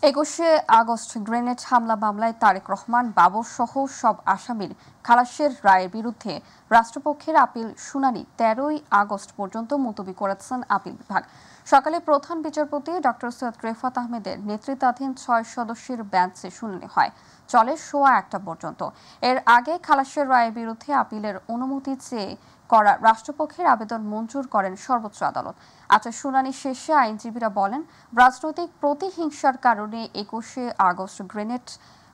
21শে August grenade হামলা মামলায় তারেক রহমান বাবর সহ সব আসামির খালাসের রায়ের বিরুদ্ধে রাষ্ট্রপক্ষের আপিল শুনানি 13ই আগস্ট পর্যন্ত মুলতবি করেছেন আপিল বিভাগ। সকালে প্রধান বিচারপতি ডক্টর সৈয়দ রেফাত আহমেদের নেতৃত্বাধীন 6 সদস্যের বেঞ্চে শুনানি হয়, চলে সোয়া 1টা পর্যন্ত। এর আগে খালাসের রায়ের বিরুদ্ধে আপিলের অনুমতি চেয়ে করা রাষ্ট্রপক্ষের আবেদন মঞ্জুর করেন সর্বোচ্চ আদালত। শুনানি শেষে আইনজীবীরা বলেন, রাজনৈতিক প্রতিহিংসার কারণে 21শে আগস্ট গ্রেনেড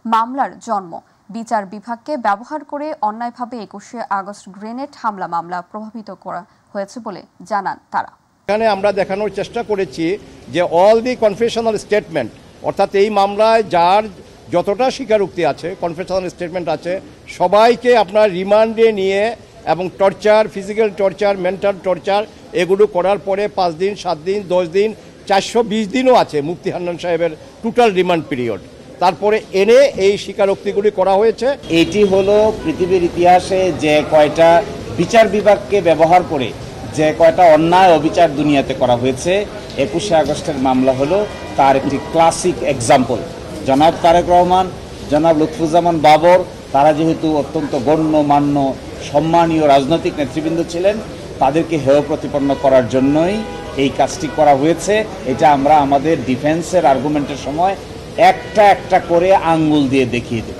মামলার জন্ম। বিচার বিভাগকে ব্যবহার করে অন্যায়ভাবে 21শে আগস্ট গ্রেনেড হামলা মামলা প্রভাবিত করা হয়েছে বলে জানান তারা। এখানে আমরা দেখানোর চেষ্টা করেছি যে অল দি কনফেশনাল স্টেটমেন্ট, অর্থাৎ এই মামলায় যার যতটা স্বীকারোক্তি আছে, কনফেশনাল স্টেটমেন্ট আছে, সবাইকে আপনার রিমান্ডে নিয়ে এবং torture, physical torture, mental torture এগুলো করার পরে 5 দিন, 7 দিন, 10 দিন, 420 দিনও আছে মুফতি হান্নান সাহেবের টোটাল রিমান্ড পিরিয়ড। তারপরে এনে এই স্বীকারোক্তিগুলি করা হয়েছে। এটি হলো পৃথিবীর ইতিহাসে যে কয়টা বিচার বিভাগকে ব্যবহার করে যে কয়টা অন্যায় অবিচার দুনিয়াতে করা হয়েছে, 21শে আগস্টের মামলা হলো তার একটি ক্লাসিক এক্সাম্পল। জনাব তারেক রহমান, জনাব লুৎফুজ্জামান বাবর, তারা যেহেতু অত্যন্ত গণ্যমান্য সম্মানীয় রাজনৈতিক নেতৃবৃন্দ ছিলেন, তাদেরকে হেয় প্রতিপন্ন করার জন্যই এই কাজটি করা হয়েছে। এটা আমরা আমাদের ডিফেন্সের আর্গুমেন্টের সময় একটা একটা করে আঙ্গুল দিয়ে দেখিয়ে দেব।